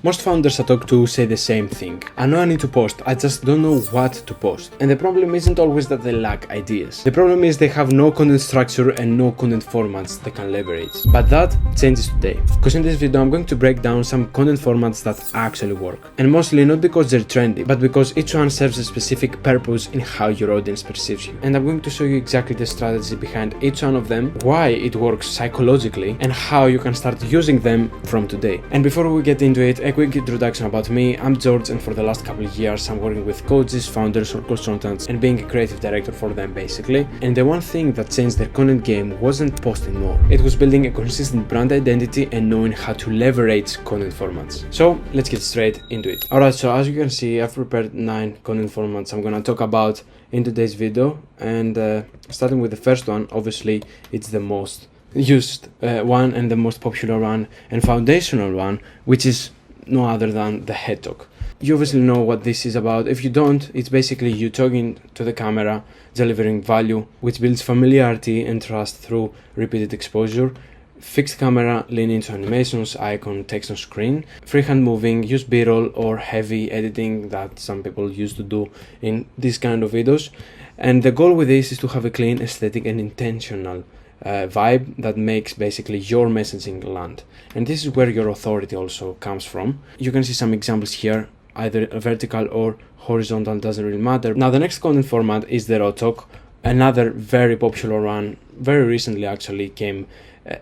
Most founders I talk to say the same thing. I know I need to post, I just don't know what to post. And the problem isn't always that they lack ideas. The problem is they have no content structure and no content formats they can leverage. But that changes today. Because in this video I'm going to break down some content formats that actually work. And mostly not because they're trendy, but because each one serves a specific purpose in how your audience perceives you. And I'm going to show you exactly the strategy behind each one of them, why it works psychologically, and how you can start using them from today. And before we get into it, a quick introduction about me. I'm George, and for the last couple of years I'm working with coaches, founders or consultants and being a creative director for them basically. And the one thing that changed their content game wasn't posting more. It was building a consistent brand identity and knowing how to leverage content formats. So let's get straight into it. Alright, so as you can see, I've prepared 9 content formats I'm gonna talk about in today's video, and starting with the first one, obviously it's the most used one and the most popular one and foundational one, which is no other than the head talk. You obviously know what this is about. If you don't, it's basically you talking to the camera, delivering value, which builds familiarity and trust through repeated exposure. Fixed camera, lean into animations, icon, text on screen, freehand moving, use b-roll or heavy editing that some people used to do in these kind of videos. And the goal with this is to have a clean aesthetic and intentional vibe that makes basically your messaging land. And this is where your authority also comes from. You can see some examples here, either vertical or horizontal, doesn't really matter. Now the next content format is the raw talk, another very popular one. Very recently actually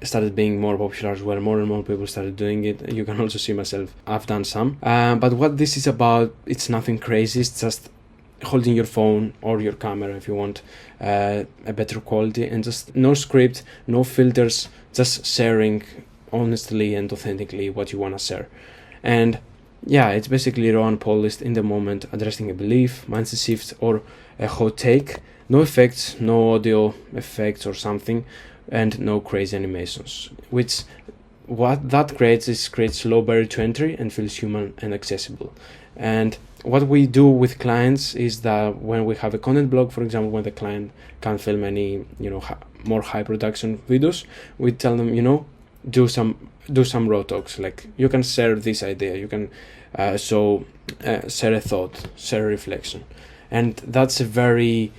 started being more popular as well. More and more people started doing it. You can also see myself, I've done some. But what this is about, it's nothing crazy, it's just holding your phone or your camera if you want a better quality, and just no script, no filters, just sharing honestly and authentically what you want to share. And yeah, it's basically raw and polished in the moment, addressing a belief, mindset shift or a hot take. No effects, no audio effects or something, and no crazy animations, which what that creates low barrier to entry and feels human and accessible. And what we do with clients is that when we have a content blog, for example, when the client can't film any, more high production videos, we tell them, do some raw talks. Like you can share this idea, you can share a thought, share a reflection, and that's a very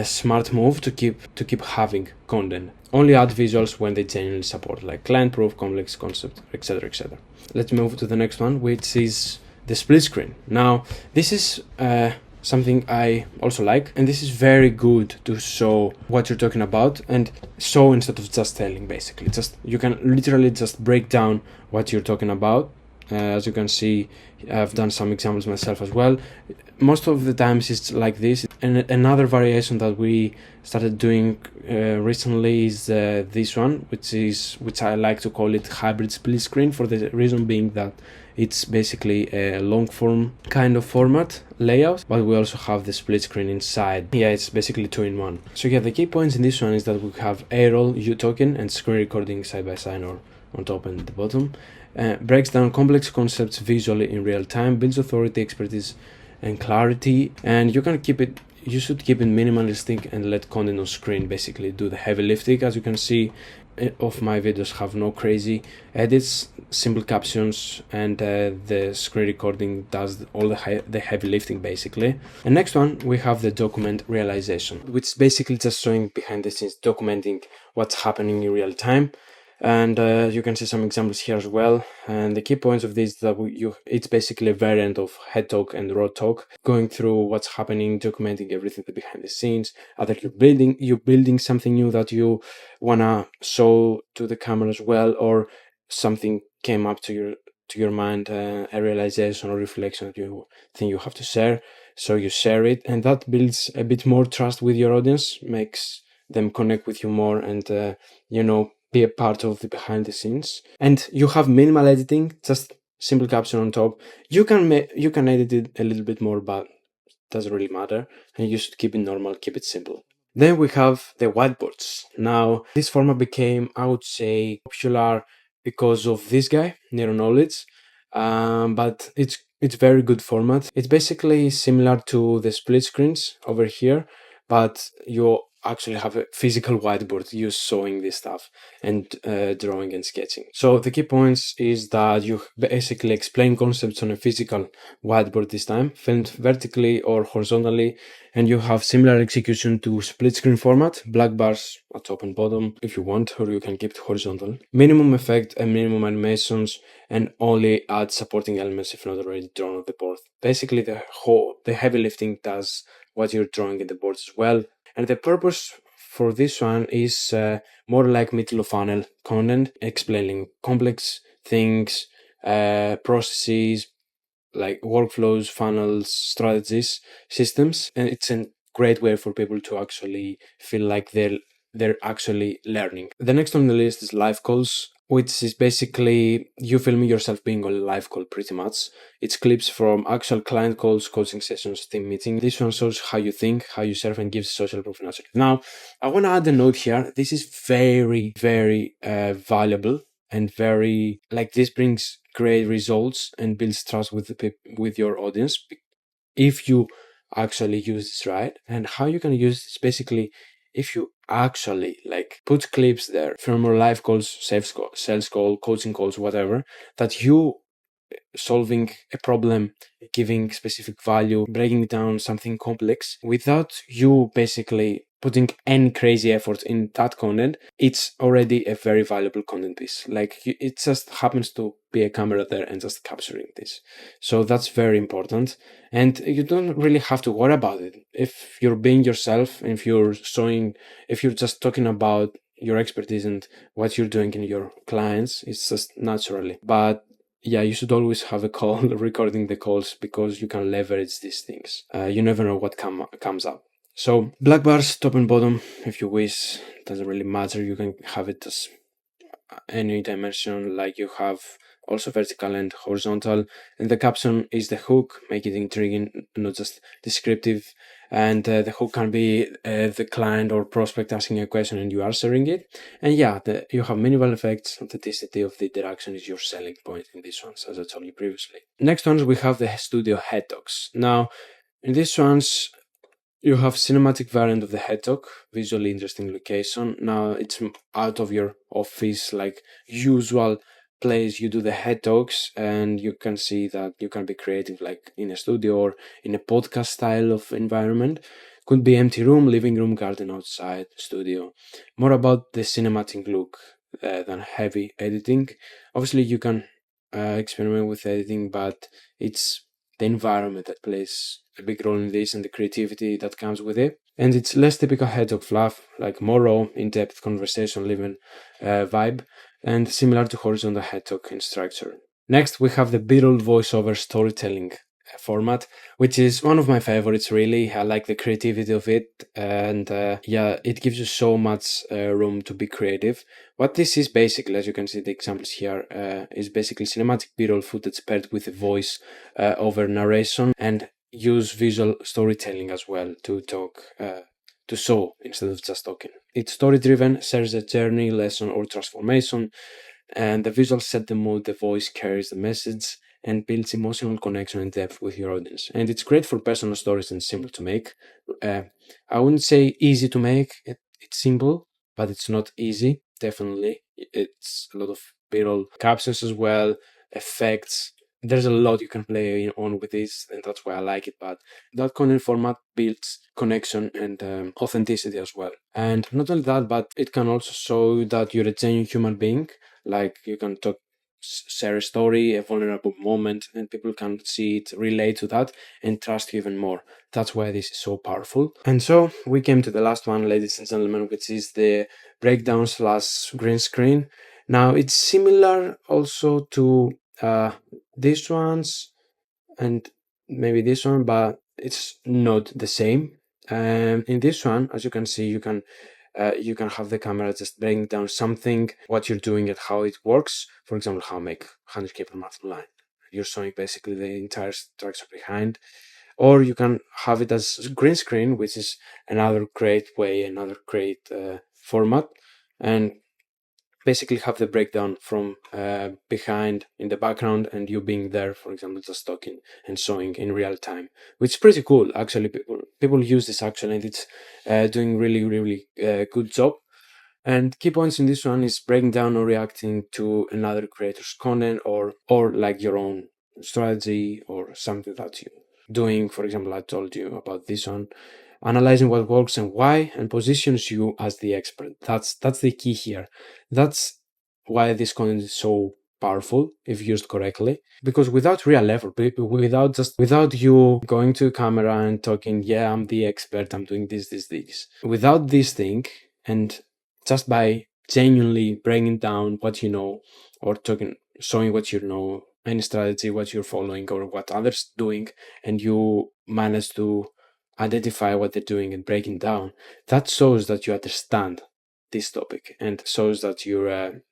smart move to keep having content. Only add visuals when they genuinely support, like client proof, complex concept, etc., etc. Let's move to the next one, which is the split screen. Now this is something I also like, and this is very good to show what you're talking about, and show instead of just telling. Basically, just you can literally just break down what you're talking about. As you can see, I've done some examples myself as well. Most of the times it's like this. And another variation that we started doing recently is this one, which I like to call it hybrid split screen, for the reason being that it's basically a long form kind of format layout, but we also have the split screen inside. Yeah, it's basically 2-in-1. So yeah, the key points in this one is that we have A-roll, you talking, and screen recording side by side or on top and at the bottom. Breaks down complex concepts visually in real time, builds authority, expertise and clarity, and you should keep it minimalistic and let content on screen basically do the heavy lifting. As you can see, of my videos have no crazy edits, simple captions, and the screen recording does all the heavy lifting basically. And next one, we have the document realization, which is basically just showing behind the scenes, documenting what's happening in real time. And you can see some examples here as well. And the key points of this is that it's basically a variant of head talk and raw talk, going through what's happening, documenting everything behind the scenes. Either you're building something new that you wanna show to the camera as well, or something came up to your mind, a realization or reflection that you think you have to share. So you share it, and that builds a bit more trust with your audience, makes them connect with you more, and be a part of the behind the scenes. And you have minimal editing, just simple caption on top. You can edit it a little bit more, but doesn't really matter, and you should keep it normal, keep it simple. Then we have the whiteboards. Now this format became, I would say, popular because of this guy, Nero Knowledge, but it's very good format. It's basically similar to the split screens over here, but you actually have a physical whiteboard use showing this stuff and drawing and sketching. So the key points is that you basically explain concepts on a physical whiteboard this time, filmed vertically or horizontally, and you have similar execution to split screen format, black bars at top and bottom if you want, or you can keep it horizontal. Minimum effect and minimum animations, and only add supporting elements if not already drawn on the board. Basically, the heavy lifting does what you're drawing in the board as well. And the purpose for this one is more like middle of funnel content, explaining complex things, processes, like workflows, funnels, strategies, systems, and it's a great way for people to actually feel like they're actually learning. The next on the list is live calls, which is basically you filming yourself being on a live call pretty much. It's clips from actual client calls, coaching sessions, team meeting. This one shows how you think, how you serve, and gives social proof naturally. Now, I want to add a note here. This is very, very valuable and very like this brings great results and builds trust with with your audience if you actually use this right. And how you can use this basically if you actually like put clips there from your live calls, sales call, coaching calls, whatever, that you solving a problem, giving specific value, breaking down something complex without you basically putting any crazy effort in that content. It's already a very valuable content piece. Like it just happens to be a camera there and just capturing this. So that's very important. And you don't really have to worry about it. If you're being yourself, if you're just talking about your expertise and what you're doing in your clients, it's just naturally. But yeah, you should always have a call recording the calls because you can leverage these things. You never know what comes up. So black bars, top and bottom, if you wish, doesn't really matter. You can have it as any dimension, like you have also vertical and horizontal. And the caption is the hook, make it intriguing, not just descriptive. And the hook can be the client or prospect asking a question and you answering it. And yeah, you have minimal effects. Authenticity of the interaction is your selling point in these ones, as I told you previously. Next ones, we have the studio head talks. Now, in these ones, you have cinematic variant of the head talk, visually interesting location. Now it's out of your office, like usual place you do the head talks, and you can see that you can be creative, like in a studio or in a podcast style of environment. Could be empty room, living room, garden outside, studio. More about the cinematic look than heavy editing. Obviously, you can experiment with editing, but it's the environment that plays a big role in this and the creativity that comes with it. And it's less typical head talk fluff, like more raw, in-depth conversation living vibe, and similar to horizontal head talk in structure. Next, we have the B-roll voiceover storytelling format, which is one of my favorites, really. I like the creativity of it, and yeah, it gives you so much room to be creative. What this is basically, as you can see the examples here, is basically cinematic B-roll footage paired with a voice over narration, and use visual storytelling as well to talk, to show instead of just talking. It's story driven, shares a journey, lesson, or transformation, and the visuals set the mood, the voice carries the message, and builds emotional connection and depth with your audience. And it's great for personal stories and simple to make. I wouldn't say easy to make, it's simple, but it's not easy, definitely. It's a lot of B-roll captions as well, effects. There's a lot you can play on with this, and that's why I like it. But that content format builds connection and authenticity as well. And not only that, but it can also show that you're a genuine human being. Like you can talk, share a story, a vulnerable moment, and people can see it, relate to that, and trust you even more. That's why this is so powerful. And so we came to the last one, ladies and gentlemen, which is the breakdown slash green screen. Now it's similar also to these ones and maybe this one, but it's not the same. In this one, as you can see, you can have the camera just breaking down something, what you're doing and how it works. For example, how make 100K per month online. You're showing basically the entire structure behind. Or you can have it as green screen, which is another great way, another great format. And basically have the breakdown from behind in the background, and you being there, for example, just talking and showing in real time, which is pretty cool. Actually, people use this actually, and it's doing really good job. And key points in this one is breaking down or reacting to another creator's content, or like your own strategy or something that you're doing. For example, I told you about this one. Analyzing what works and why, and positions you as the expert. That's the key here. That's why this content is so powerful if used correctly, because without real effort, without you going to camera and talking, yeah, I'm the expert, I'm doing this, without this thing, and just by genuinely breaking down what you know, or showing what you know, any strategy, what you're following, or what others doing, and you manage to identify what they're doing and breaking down, that shows that you understand this topic and shows that you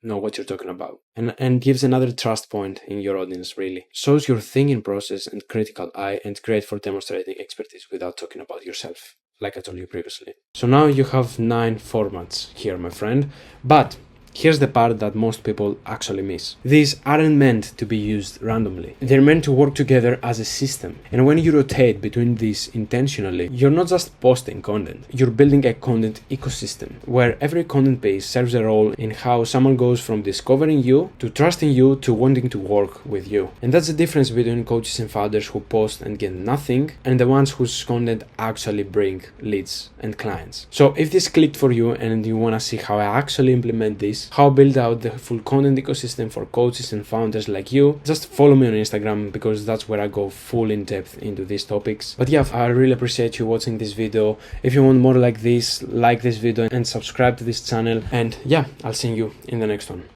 know what you're talking about, and gives another trust point in your audience. Really shows your thinking process and critical eye, and great for demonstrating expertise without talking about yourself, like I told you previously. So now you have 9 formats here, my friend, but here's the part that most people actually miss. These aren't meant to be used randomly. They're meant to work together as a system. And when you rotate between these intentionally, you're not just posting content, you're building a content ecosystem where every content piece serves a role in how someone goes from discovering you to trusting you to wanting to work with you. And that's the difference between coaches and founders who post and get nothing, and the ones whose content actually bring leads and clients. So if this clicked for you and you want to see how I actually implement this, how I build out the full content ecosystem for coaches and founders like you, just follow me on Instagram, because that's where I go full in depth into these topics. But yeah, I really appreciate you watching this video. If you want more like this, like this video and subscribe to this channel. And yeah, I'll see you in the next one.